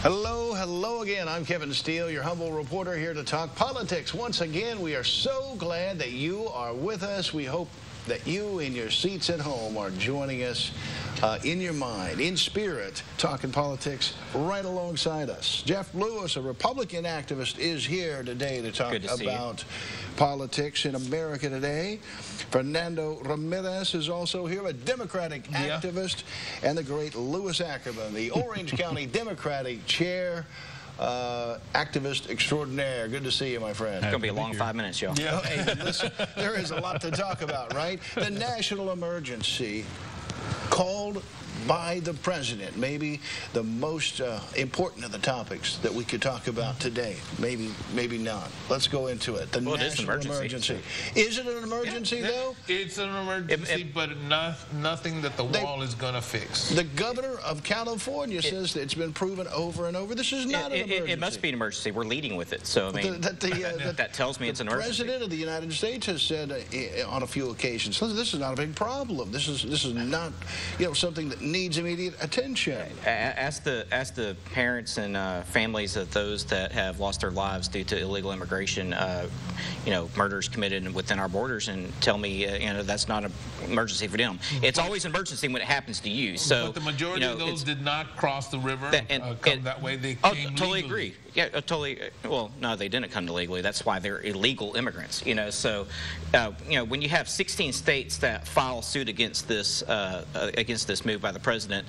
Hello again. I'm Kevin Steele, your humble reporter here to talk politics. Once again, we are so glad that you are with us. We hope that you in your seats at home are joining us in your mind, in spirit, talking politics right alongside us. Jeff Lewis, a Republican activist, is here today to talk about politics in America today. Fernando Ramirez is also here, a Democratic activist, and the great Lewis Ackerman, the Orange County Democratic chair. Activist extraordinaire. Good to see you, my friend. It's going to be a long 5 minutes, y'all. Yeah, hey, listen, there is a lot to talk about, right? The national emergency called by the president, maybe the most important of the topics that we could talk about today. Maybe not. Let's go into it. The national emergency. Is it an emergency, though? It's an emergency, but nothing that the wall is going to fix. The governor of California says that it's been proven over and over. This is not an emergency. It must be an emergency. We're leading with it. So, I mean, that tells me it's an emergency. The president of the United States has said on a few occasions, this is not a big problem. This is not, something that needs immediate attention. Ask the parents and families of those that have lost their lives due to illegal immigration, murders committed within our borders, and tell me, that's not an emergency for them. It's always an emergency when it happens to you. So, but the majority of those did not cross the river come that way. They came totally legally. agree. Yeah, totally. Well, no, they didn't come illegally. That's why they're illegal immigrants. So, when you have 16 states that file suit against this move by the president,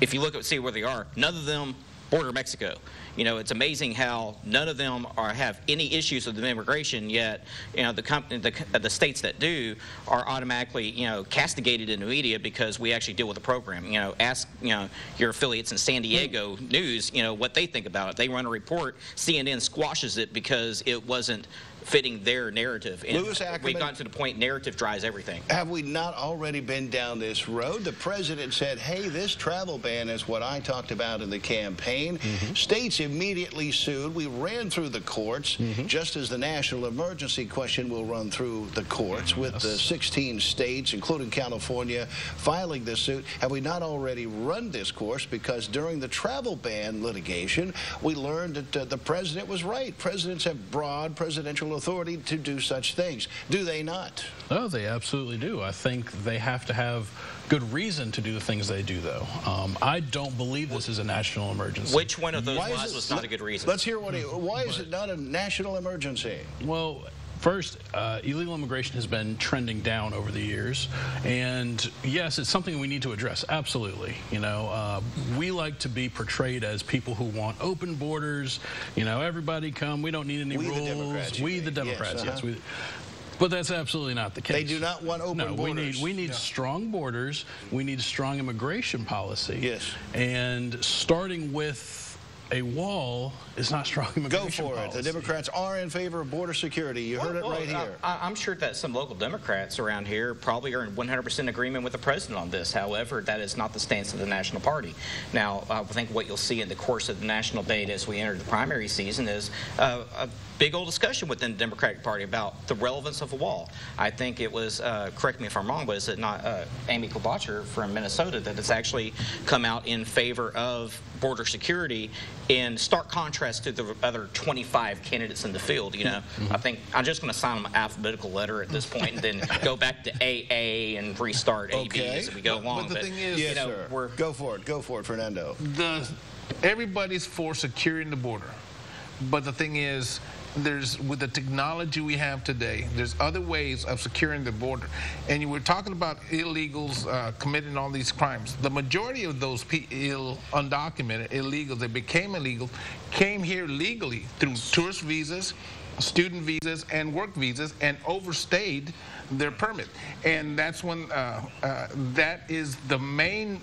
if you see where they are, none of them border Mexico. It's amazing how none of them have any issues with immigration, yet the states that do are automatically castigated in the media because we actually deal with the program. Ask your affiliates in San Diego News what they think about it. They run a report, CNN squashes it because it wasn't fitting their narrative. And Lewis Ackerman, we've gotten to the point narrative drives everything. Have we not already been down this road? The president said, hey, this travel ban is what I talked about in the campaign. States immediately sued. We ran through the courts, just as the national emergency question will run through the courts with the 16 states, including California, filing this suit. Have we not already run this course? Because during the travel ban litigation, we learned that the president was right. Presidents have broad presidential authority to do such things. Do they not? Oh, they absolutely do. I think they have to have good reason to do the things they do, though. I don't believe this is a national emergency. Which one of those lies was not a good reason? Let's hear why is it not a national emergency? Well, first, illegal immigration has been trending down over the years, and yes, it's something we need to address, absolutely. We like to be portrayed as people who want open borders, everybody come, we don't need any rules. We the Democrats, yes. But that's absolutely not the case. They do not want open borders. We need strong borders, we need strong immigration policy. Yes. And starting with a wall is not strong immigration policy. Go for it. The Democrats are in favor of border security. You heard it right here. I'm sure that some local Democrats around here probably are in 100% agreement with the president on this. However, that is not the stance of the National Party. Now, I think what you'll see in the course of the national debate as we enter the primary season is a big old discussion within the Democratic Party about the relevance of a wall. I think it was, correct me if I'm wrong, but is it not Amy Klobuchar from Minnesota that has actually come out in favor of border security in stark contrast to the other 25 candidates in the field? I think I'm just going to sign them an alphabetical letter at this point and then go back to AA and restart AB as we go along. But the thing is, go for it, Fernando. Everybody's for securing the border, but the thing is, with the technology we have today, there's other ways of securing the border. And you were talking about illegals committing all these crimes. The majority of those undocumented illegals that became illegal came here legally through tourist visas, student visas, and work visas, and overstayed their permit. And that's when that is the main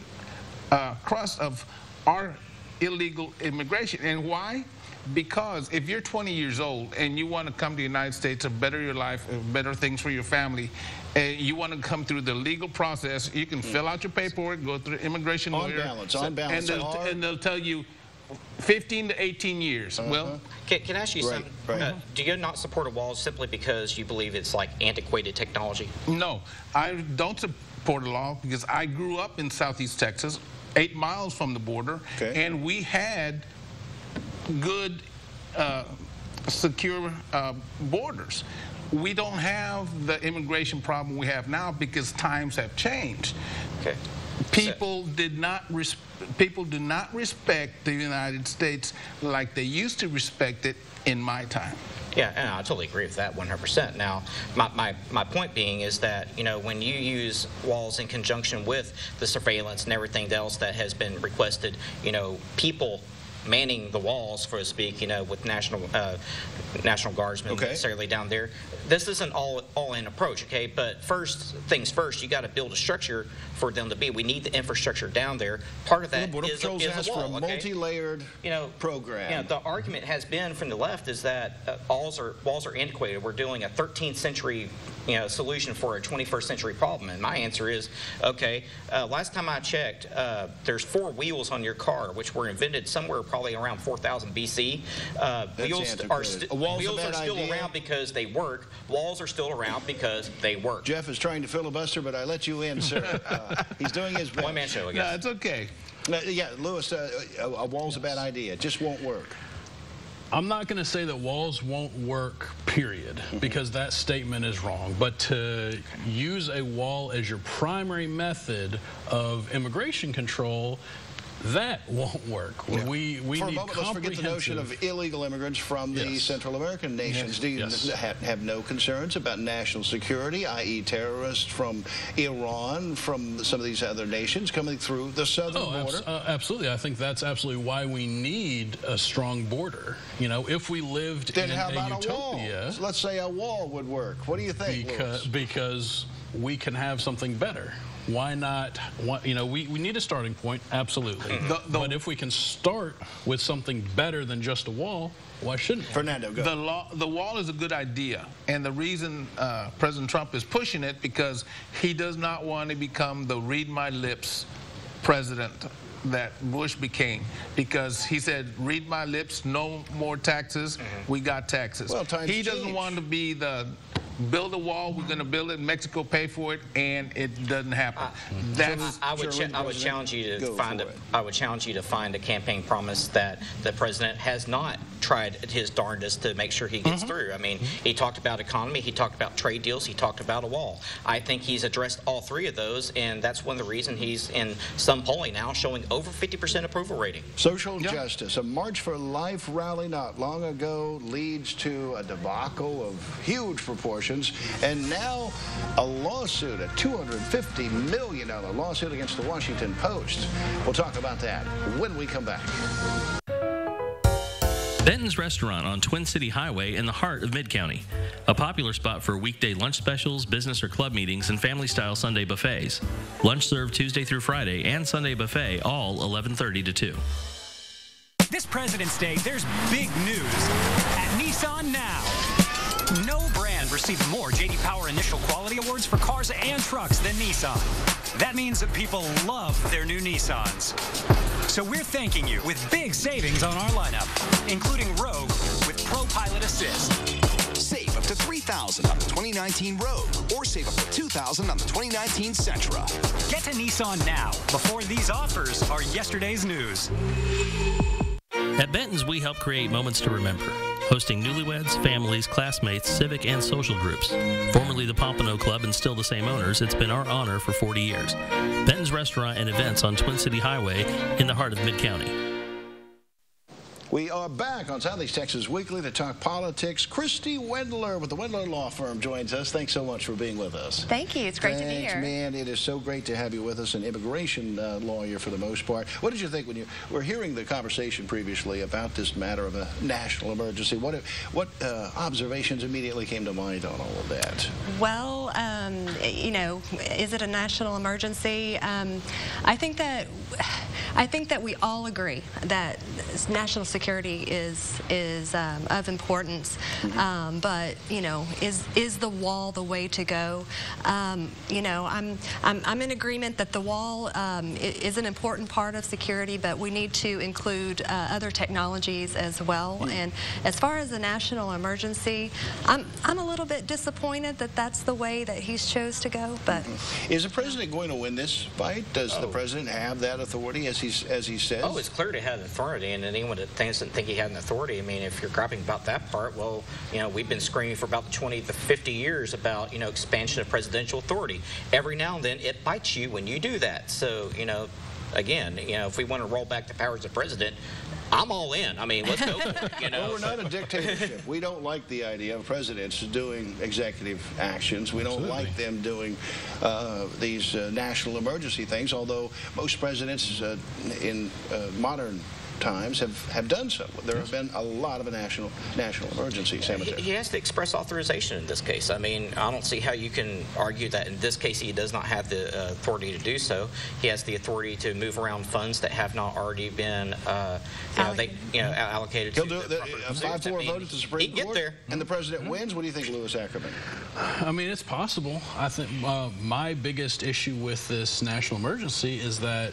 crux of our illegal immigration. And why? Because if you're 20 years old and you want to come to the United States to better your life, better things for your family, and you want to come through the legal process, you can fill out your paperwork, go through immigration lawyer, on balance, and they'll tell you 15 to 18 years. Well, can I ask you something? Right. Do you not support a wall simply because you believe it's like antiquated technology? No, I don't support a law because I grew up in Southeast Texas. 8 miles from the border, and we had good, secure borders. We don't have the immigration problem we have now because times have changed. Okay. People do not respect the United States like they used to respect it in my time. Yeah, and I totally agree with that 100%. Now, my point being is that, you know, when you use walls in conjunction with the surveillance and everything else that has been requested, you know, people manning the walls, so to speak, you know, with National Guardsmen necessarily down there. This is an all-in approach, okay? But first things first, you got to build a structure for them to be. We need the infrastructure down there. Part of that is a wall, for a multi-layered program. You know, the argument has been from the left is that walls are antiquated. We're doing a 13th century solution for a 21st century problem. And my answer is, okay, last time I checked, there's 4 wheels on your car, which were invented somewhere probably around 4000 BC. Wheels are still around because they work. Walls are still around because they work. Jeff is trying to filibuster, but I let you in, sir. He's doing his best. One-man show, I guess. No, it's okay. Yeah, Lewis, a wall's a bad idea. It just won't work. I'm not going to say that walls won't work, period, because that statement is wrong. But to use a wall as your primary method of immigration control, that won't work. Yeah. We For need a moment, let's forget the notion of illegal immigrants from the Central American nations. Do you have no concerns about national security, i.e. terrorists from Iran, from some of these other nations coming through the southern border? Absolutely. I think that's absolutely why we need a strong border. You know, if we lived in how about a utopia... a wall? So let's say a wall would work. What do you think, because we can have something better. Why not? You know, we need a starting point, absolutely. But if we can start with something better than just a wall, why shouldn't we? Fernando, go. The wall is a good idea, and the reason President Trump is pushing it because he does not want to become the read my lips president that Bush became, because he said, read my lips, no more taxes, we got taxes. Well, he doesn't want to be the build a wall, we're going to build it, Mexico pay for it, and it doesn't happen. I would challenge you to find a campaign promise that the president has not tried his darndest to make sure he gets through. I mean, he talked about economy, he talked about trade deals, he talked about a wall. I think he's addressed all 3 of those, and that's one of the reasons he's in some polling now showing over 50% approval rating. Social justice. A March for Life rally not long ago leads to a debacle of huge proportions, and now a lawsuit, a $250 million lawsuit against the Washington Post. We'll talk about that when we come back. Benton's Restaurant on Twin City Highway in the heart of Mid-County. A popular spot for weekday lunch specials, business or club meetings, and family-style Sunday buffets. Lunch served Tuesday through Friday and Sunday buffet, all 11:30 to 2. This President's Day, there's big news at Nissan Now. No brand received more J.D. Power Initial Quality Awards for cars and trucks than Nissan. That means that people love their new Nissans. So we're thanking you with big savings on our lineup, including Rogue with Pro Pilot Assist. Save up to $3,000 on the 2019 Rogue, or save up to $2,000 on the 2019 Sentra. Get to Nissan now, before these offers are yesterday's news. At Benton's, we help create moments to remember, hosting newlyweds, families, classmates, civic, and social groups. Formerly the Pompano Club and still the same owners, it's been our honor for 40 years. Benton's Restaurant and Events on Twin City Highway in the heart of Mid-County. We are back on Southeast Texas Weekly to talk politics. Kristy Wendler with the Wendler Law Firm joins us. Thanks so much for being with us. Thank you. It's great to be here. Man. It is so great to have you with us, an immigration lawyer for the most part. What did you think when you were hearing the conversation previously about this matter of a national emergency? What observations immediately came to mind on all of that? Well, you know, is it a national emergency? I think that we all agree that national security security is of importance. But is the wall the way to go? I'm in agreement that the wall is an important part of security, but we need to include other technologies as well. And as far as the national emergency, I'm a little bit disappointed that that's the way that he's chose to go. But is the president going to win this fight? Does the president have that authority as he says? Oh, it's clear he had authority, and anyone that doesn't think he had an authority, I mean, if you're griping about that part, well, we've been screaming for about 20 to 50 years about, expansion of presidential authority. Every now and then it bites you when you do that. So, again, if we want to roll back the powers of president, I'm all in. I mean, let's go for it, Well, we're not a dictatorship. We don't like the idea of presidents doing executive actions. We don't like them doing these national emergency things, although most presidents in modern times have done so. There have been a lot of national emergency, Senator. He has to express authorization in this case. I mean, I don't see how you can argue that in this case he does not have the authority to do so. He has the authority to move around funds that have not already been allocated. He'll do it. A 5-4 vote at the Supreme Court, there. And the president wins. What do you think, Louis Ackerman? I mean, it's possible. I think my biggest issue with this national emergency is that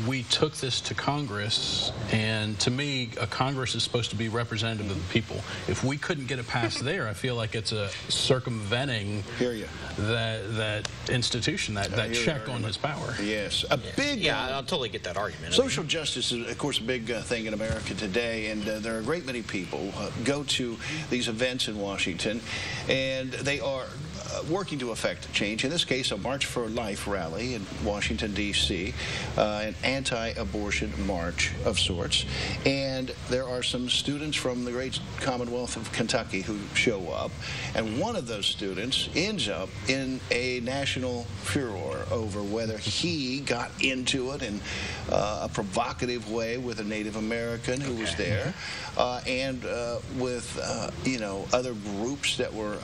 we took this to Congress, and to me, a Congress is supposed to be representative of the people. If we couldn't get it past there, I feel like it's a circumventing that institution, that check on his power. Yes, a big. Yeah, I'll totally get that argument. Social justice is, of course, a big thing in America today, and there are a great many people go to these events in Washington, and they are working to effect change. In this case, a March for Life rally in Washington, D.C., an anti-abortion march of sorts. And there are some students from the great Commonwealth of Kentucky who show up. And one of those students ends up in a national furor over whether he got into it in a provocative way with a Native American who was there, and with, other groups that were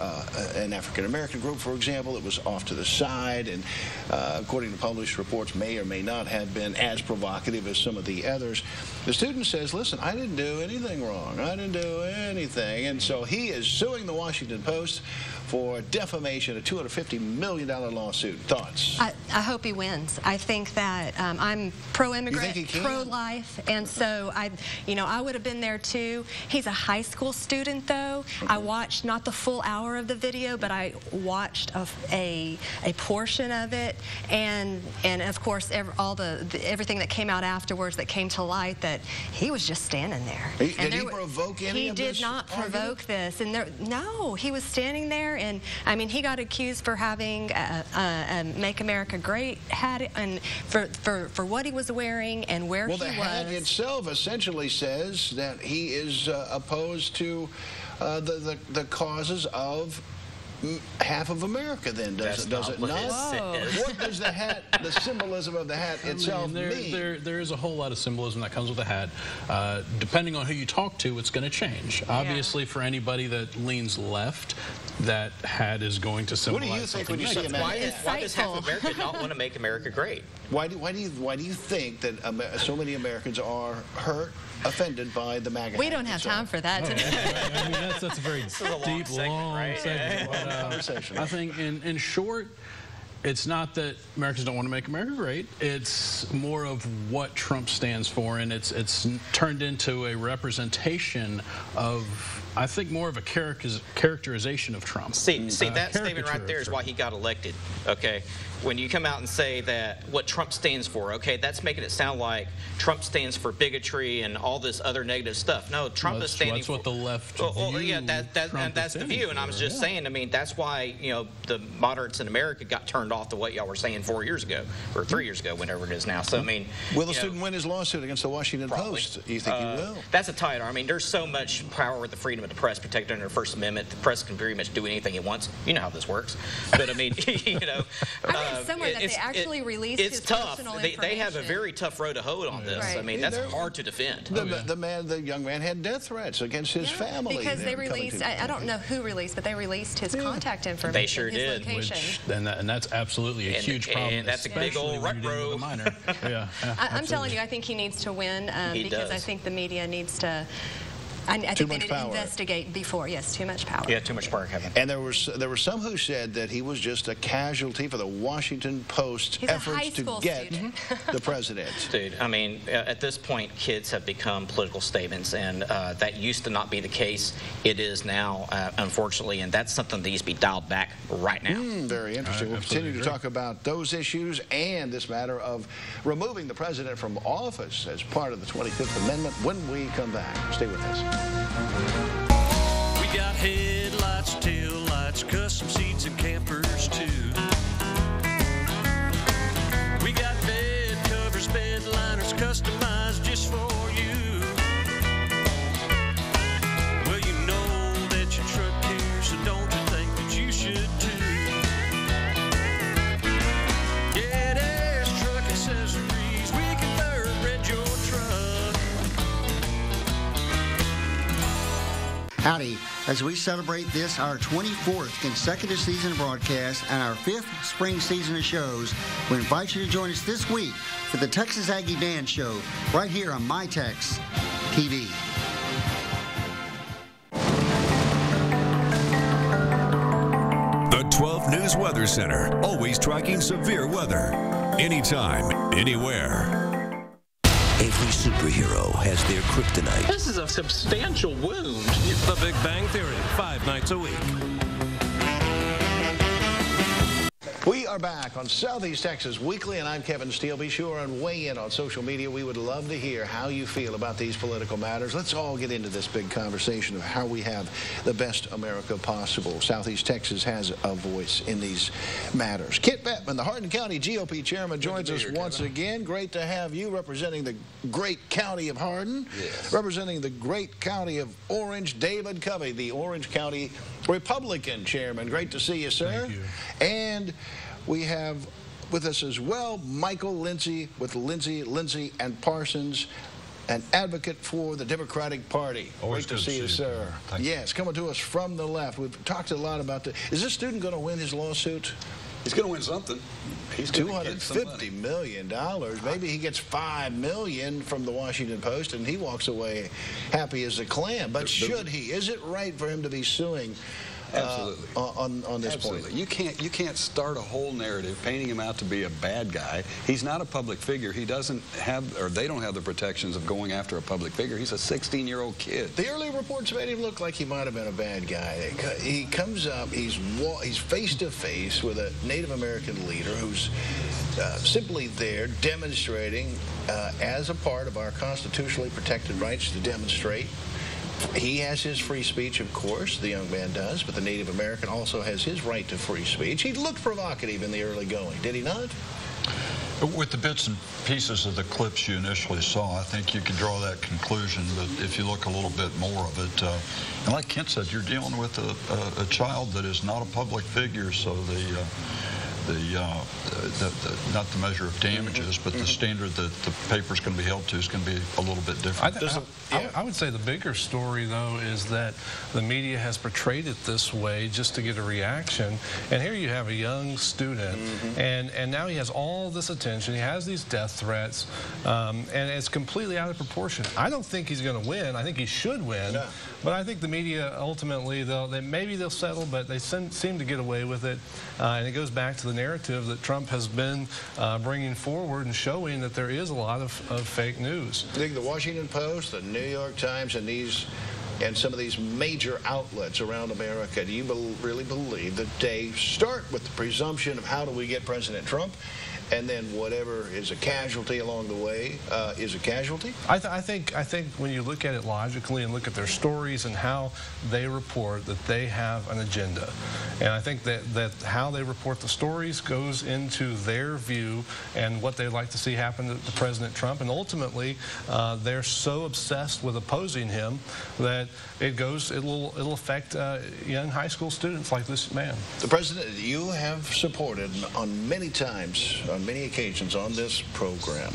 an African-American group, for example, that was off to the side, and according to published reports, may or may not have been as provocative as some of the others. The student says, listen, I didn't do anything wrong. I didn't do anything. And so he is suing the Washington Post for defamation, a $250 million lawsuit. Thoughts? I hope he wins. I think that I'm pro-immigrant, pro-life, and so I would have been there too. He's a high school student, though. I watched not the full hour of the video, but I watched a portion of it, and of course everything that came out afterwards that came to light that he was just standing there. Did he provoke any of this? He did not provoke this, and no, he was standing there. And I mean, he got accused for having a "Make America Great" hat, and for what he was wearing and where he was. Well, the hat itself essentially says that he is opposed to the causes of half of America. Then does it not? What does the hat, the symbolism of the hat itself mean? There is a whole lot of symbolism that comes with the hat. Depending on who you talk to, it's going to change. Obviously, for anybody that leans left, that hat is going to symbolize. What do you think when you see a man? Why does half America not want to make America great? Why do you think that so many Americans are hurt, offended by the MAGA? We don't have time for that today. I mean, that's a very deep, long segment. Conversation. I think, in short, it's not that Americans don't want to make America great. It's more of what Trump stands for, and it's turned into a representation of, I think, more of a characterization of Trump. See, that statement right there is why he got elected, okay? When you come out and say that what Trump stands for, okay, that's making it sound like Trump stands for bigotry and all this other negative stuff. No, Trump is standing for... That's what the left view. Yeah, that's the view, and I was just saying, I mean, that's why, the moderates in America got turned off to what y'all were saying 4 years ago, or 3 years ago, whenever it is now. So, I mean... Will the student win his lawsuit against the Washington Post? You think he will? That's a tighter. I mean, there's so much power with the Freedom of the press protected under the First Amendment. The press can pretty much do anything it wants. You know how this works. But I mean, you know, I read somewhere that they actually released his personal information. They have a very tough road to hoe on this. Right. I mean, that's hard to defend. The young man had death threats against his family. Because they released, I don't know who released, but they released his contact information. They sure his did. Location. And that's absolutely a huge problem. And that's a big old rut row. I'm telling you, I think he needs to win because I think the media needs to. I think they need to investigate before. Yes, too much power. Yeah, too much power, Kevin. And there were some who said that he was just a casualty for the Washington Post's efforts to get the president. Dude, I mean, at this point, kids have become political statements, and that used to not be the case. It is now, unfortunately, and that's something that needs to be dialed back right now. Very interesting. We'll continue to talk about those issues and this matter of removing the president from office as part of the 25th Amendment when we come back. Stay with us. We got headlights, tail lights, custom seats and campers too. We got bed covers, bed liners, customized just for you. Well, you know that your truck here, so don't you think that you should too? Yeah, there's truck accessories. We can thoroughbred your truck. Howdy, as we celebrate this, our 24th consecutive season of broadcast and our 5th spring season of shows, we invite you to join us this week for the Texas Aggie Band Show right here on MyTex TV. The 12 News Weather Center, always tracking severe weather. Anytime, anywhere. Every superhero has their kryptonite. This is a substantial wound. The Big Bang Theory, 5 nights a week. We are back on Southeast Texas Weekly, and I'm Kevin Steele. Be sure and weigh in on social media. We would love to hear how you feel about these political matters. Let's all get into this big conversation of how we have the best America possible. Southeast Texas has a voice in these matters. Kit Bettman, the Hardin County GOP chairman, joins us once again. Great to have you representing the great county of Hardin. Yes. Representing the great county of Orange, David Covey, the Orange County Republican chairman. Great to see you, sir. Thank you. And we have with us as well Michael Lindsay with Lindsay and Parsons, an advocate for the Democratic Party. Always Great to see you, sir. Yes, coming to us from the left. We've talked a lot about is this student going to win his lawsuit? He's going to win something. He's $250 million. Maybe he gets $5 million from the Washington Post and he walks away happy as a clam. But should he? Is it right for him to be suing? Absolutely. On this point. You can't start a whole narrative painting him out to be a bad guy. He's not a public figure. He doesn't have, or they don't have the protections of going after a public figure. He's a 16-year-old kid. The early reports made him look like he might have been a bad guy. He comes up, he's face to face with a Native American leader who's simply there demonstrating as a part of our constitutionally protected rights to demonstrate. He has his free speech, of course, the young man does, but the Native American also has his right to free speech. He looked provocative in the early going, did he not? With the bits and pieces of the clips you initially saw, I think you can draw that conclusion, but if you look a little bit more of it, and like Kent said, you're dealing with a child that is not a public figure, so not the measure of damages, but the standard that the paper's going to be held to is going to be a little bit different. I would say the bigger story, though, is that the media has portrayed it this way just to get a reaction. And here you have a young student, and now he has all this attention. He has these death threats, and it's completely out of proportion. I don't think he's going to win. I think he should win. Yeah. But I think the media ultimately, maybe they'll settle, but they seem to get away with it. And it goes back to the narrative that Trump has been bringing forward and showing that there is a lot of fake news. I think the Washington Post, the New York Times, and some of these major outlets around America, do you really believe that they start with the presumption of how do we get President Trump, and then whatever is a casualty along the way is a casualty? I think when you look at it logically and look at their stories and how they report, that they have an agenda. And I think that how they report the stories goes into their view and what they'd like to see happen to President Trump. And ultimately, they're so obsessed with opposing him that it'll affect young high school students like this man. The president, you have supported on many times, on many occasions on this program,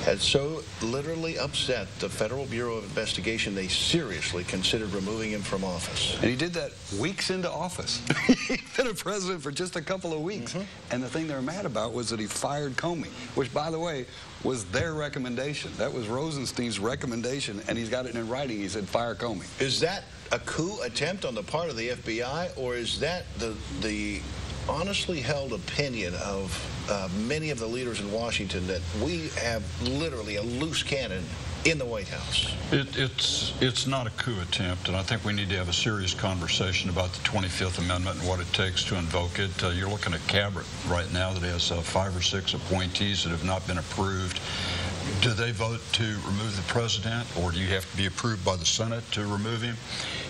has so literally upset the Federal Bureau of Investigation they seriously considered removing him from office. And he did that weeks into office. He'd been a president for just a couple of weeks. And the thing they were mad about was that he fired Comey, which, by the way, was their recommendation. That was Rosenstein's recommendation, and he's got it in writing. He said, fire Comey. Is that a coup attempt on the part of the FBI, or is that the honestly held opinion of many of the leaders in Washington that we have literally a loose cannon in the White House? It's not a coup attempt, and I think we need to have a serious conversation about the 25th Amendment and what it takes to invoke it. You're looking at Cabinet right now that has 5 or 6 appointees that have not been approved. Do they vote to remove the president, or do you have to be approved by the Senate to remove him?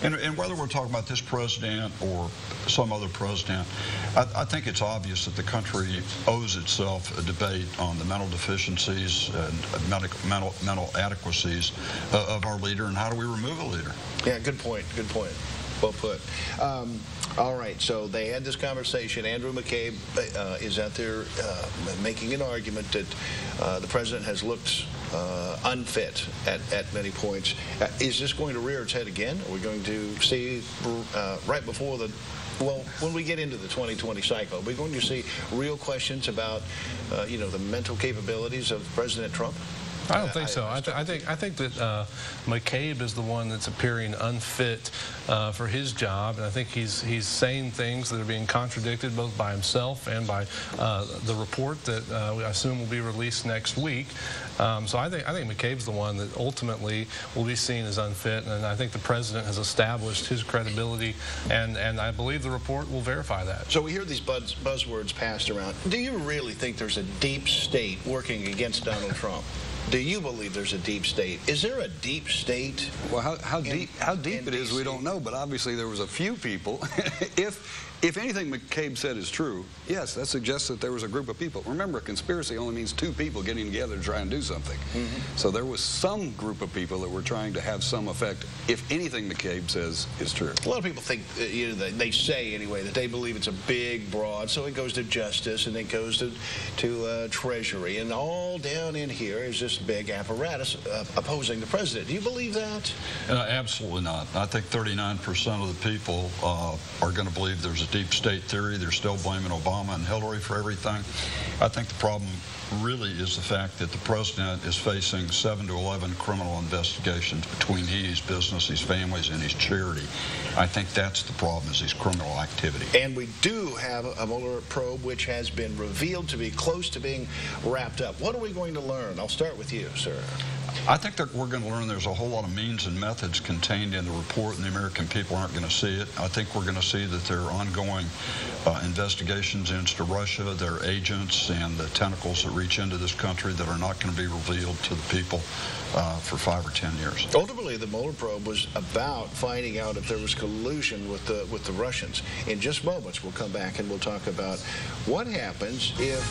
And whether we're talking about this president or some other president, I think it's obvious that the country owes itself a debate on the mental deficiencies and mental adequacies of our leader, and how do we remove a leader? Yeah, good point. Good point. Well put. All right, so they had this conversation. Andrew McCabe is out there making an argument that the president has looked unfit at many points. Is this going to rear its head again? Are we going to see right before the, well, when we get into the 2020 cycle, are we going to see real questions about, the mental capabilities of President Trump? I don't think so. I think that McCabe is the one that's appearing unfit for his job, and I think he's saying things that are being contradicted both by himself and by the report that I assume will be released next week. So I think McCabe's the one that ultimately will be seen as unfit, and I think the president has established his credibility, and I believe the report will verify that. So we hear these buzzwords passed around. Do you really think there's a deep state working against Donald Trump? Do you believe there's a deep state? Is there a deep state? Well, how deep it is, we don't know, but obviously there was a few people. If anything McCabe said is true, yes, that suggests that there was a group of people. Remember, a conspiracy only means 2 people getting together to try and do something. So there was some group of people that were trying to have some effect, if anything McCabe says is true. A lot of people think, they say anyway, that they believe it's a big, broad, so it goes to justice and it goes to Treasury, and all down in here is this big apparatus opposing the president. Do you believe that? Absolutely not. I think 39% of the people are going to believe there's a deep state theory. They're still blaming Obama and Hillary for everything. I think the problem really is the fact that the president is facing 7 to 11 criminal investigations between his business, his families, and his charity. I think that's the problem, is his criminal activity. And we do have a Mueller probe which has been revealed to be close to being wrapped up. What are we going to learn? I'll start with you, sir. I think that we're going to learn there's a whole lot of means and methods contained in the report, and the American people aren't going to see it. I think we're going to see that there are ongoing investigations into Russia, their agents, and the tentacles that reach into this country that are not going to be revealed to the people for 5 or 10 years. Ultimately, the Mueller probe was about finding out if there was collusion with the Russians. In just moments, we'll come back and we'll talk about what happens if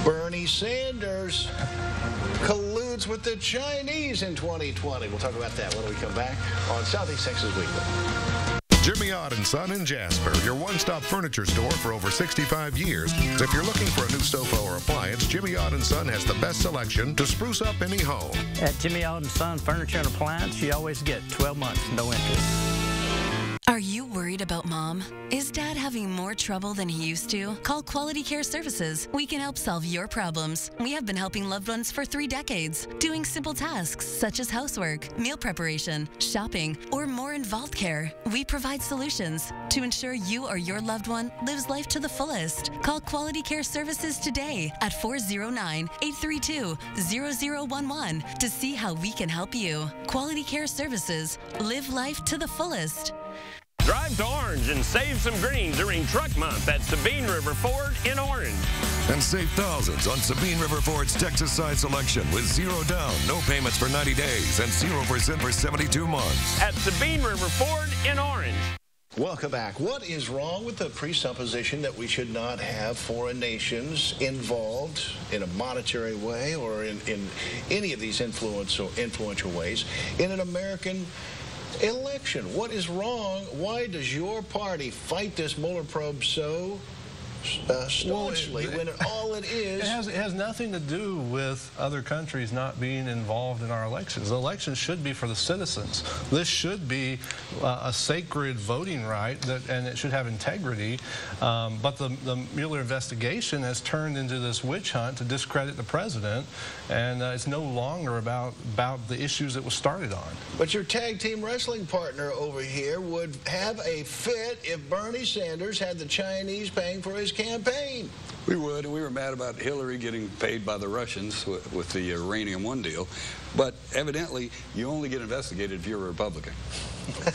Bernie Sanders colludes with the Chinese in 2020. We'll talk about that when we come back on Southeast Texas Weekly. Jimmy Ott & Son in Jasper, your one-stop furniture store for over 65 years. So if you're looking for a new sofa or appliance, Jimmy Ott & Son has the best selection to spruce up any home. At Jimmy Ott & Son Furniture and Appliance, you always get 12 months, no interest. Are you worried about Mom? Is Dad having more trouble than he used to? Call Quality Care Services. We can help solve your problems. We have been helping loved ones for 3 decades, doing simple tasks such as housework, meal preparation, shopping, or more involved care. We provide solutions to ensure you or your loved one lives life to the fullest. Call Quality Care Services today at 409-832-0011 to see how we can help you. Quality Care Services. Live life to the fullest. Drive to Orange and save some green during Truck Month at Sabine River Ford in Orange. And save thousands on Sabine River Ford's Texas side selection with 0 down, no payments for 90 days, and 0% for 72 months. At Sabine River Ford in Orange. Welcome back. What is wrong with the presupposition that we should not have foreign nations involved in a monetary way or in any of these influential ways in an American election? What is wrong? Why does your party fight this Mueller probe so staunchly when all it is... It has nothing to do with other countries not being involved in our elections. The elections should be for the citizens. This should be a sacred voting right, and it should have integrity. But the Mueller investigation has turned into this witch hunt to discredit the president, and it's no longer about the issues it was started on. But your tag team wrestling partner over here would have a fit if Bernie Sanders had the Chinese paying for his campaign. We would, and we were mad about Hillary getting paid by the Russians with the Uranium One deal. But evidently, you only get investigated if you're a Republican.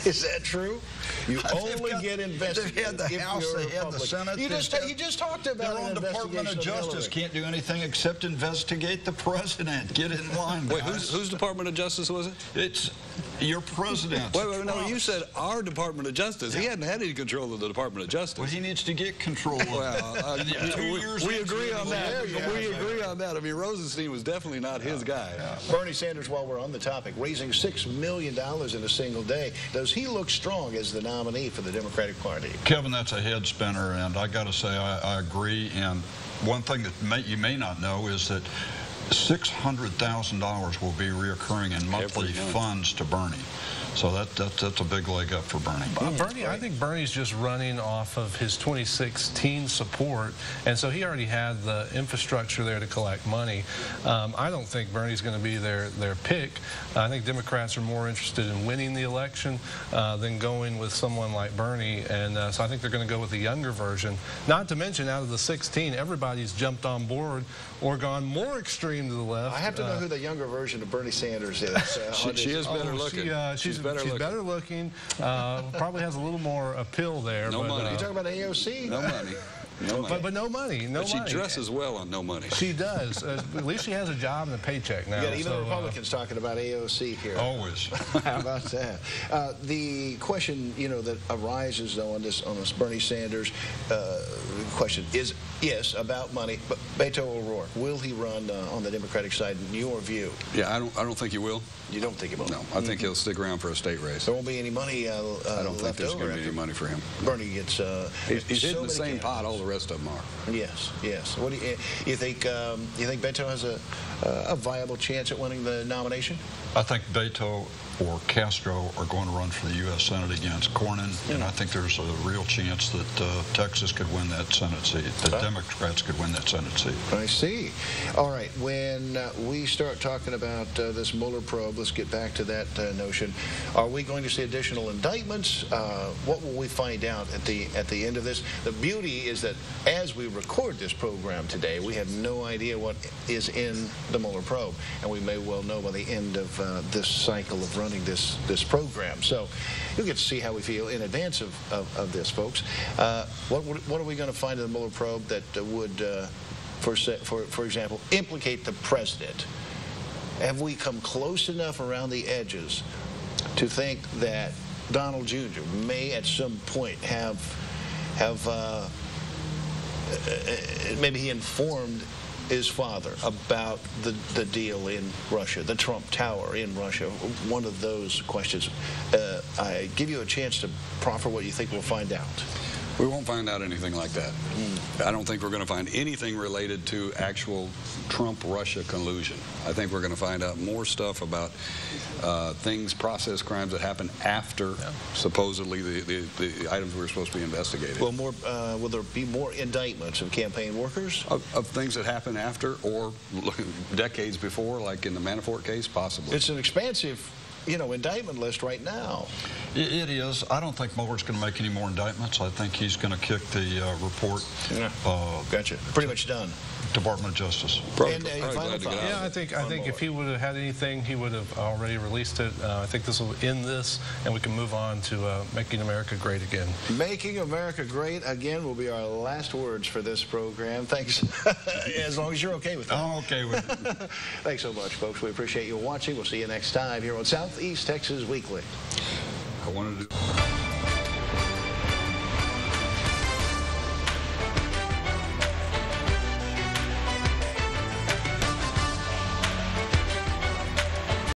Is that true? You only get investigated They had the if House, you're a they had the Republican. Senate. You just talked about their own Department of Justice can't do anything except investigate the president. Get in line, Wait, guys. whose Department of Justice was it? It's your president. Wait, no, you said our Department of Justice. He hadn't had any control of the Department of Justice. Well, he needs to get control of it. We agree on that. We agree on that. I mean, Rosenstein was definitely not his guy. Bernie Sanders, while we're on the topic, raising $6 million in a single day. Does he look strong as the nominee for the Democratic Party? Kevin, that's a head spinner, and I got to say I agree. And one thing that you may not know is that $600,000 will be reoccurring in monthly funds to Bernie. So that's a big leg up for Bernie. I think Bernie's just running off of his 2016 support, and so he already had the infrastructure there to collect money. I don't think Bernie's going to be their pick. I think Democrats are more interested in winning the election than going with someone like Bernie, and so I think they're going to go with the younger version. Not to mention, out of the 16, everybody's jumped on board or gone more extreme to the left. I have to know who the younger version of Bernie Sanders is. She is better looking. She's better looking. Probably has a little more appeal there. No money. You talking about AOC? No money. No money. But no money. No but she money. dresses well on no money. She does. At least she has a job and a paycheck now. You got even the Republicans talking about AOC here. Always. How about that? The question, that arises though on this Bernie Sanders question is yes about money. But Beto O'Rourke, will he run on the Democratic side in your view? Yeah, I don't think he will. You don't think he will? No, I think he'll stick around for a state race. There won't be any money I don't think there's going to be any money for him. Bernie gets he's hitting the same pot all the rest of them are. Yes. What do you think? You think Beto has a viable chance at winning the nomination? I think Beto or Castro are going to run for the U.S. Senate against Cornyn, and I think there's a real chance that Texas could win that Senate seat, that Democrats could win that Senate seat. I see. All right, when we start talking about this Mueller probe, let's get back to that notion. Are we going to see additional indictments? What will we find out at the end of this? The beauty is that as we record this program today, we have no idea what is in the Mueller probe, and we may well know by the end of this cycle of running this program. So you'll get to see how we feel in advance of this, folks. What are we going to find in the Mueller probe that would, for example, implicate the president? Have we come close enough around the edges to think that Donald Jr. may at some point have maybe he informed his father about the deal in Russia, the Trump Tower in Russia, one of those questions. I give you a chance to proffer what you think we'll find out. We won't find out anything like that. I don't think we're going to find anything related to actual Trump-Russia collusion. I think we're going to find out more stuff about process crimes that happened after supposedly the items we were supposed to be investigating. Well, will there be more indictments of campaign workers? Of things that happened after or decades before, like in the Manafort case, possibly. It's an expansive indictment list right now. It is. I don't think Mueller's going to make any more indictments. I think he's going to kick the report. Yeah. Gotcha. Pretty much done. Department of Justice. Yeah, I think if he would have had anything, he would have already released it. I think this will end this, and we can move on to Making America Great Again. Making America Great Again will be our last words for this program. Thanks. As long as you're okay with that. I'm okay with it. Thanks so much, folks. We appreciate you watching. We'll see you next time here on Southeast Texas Weekly. I wanted to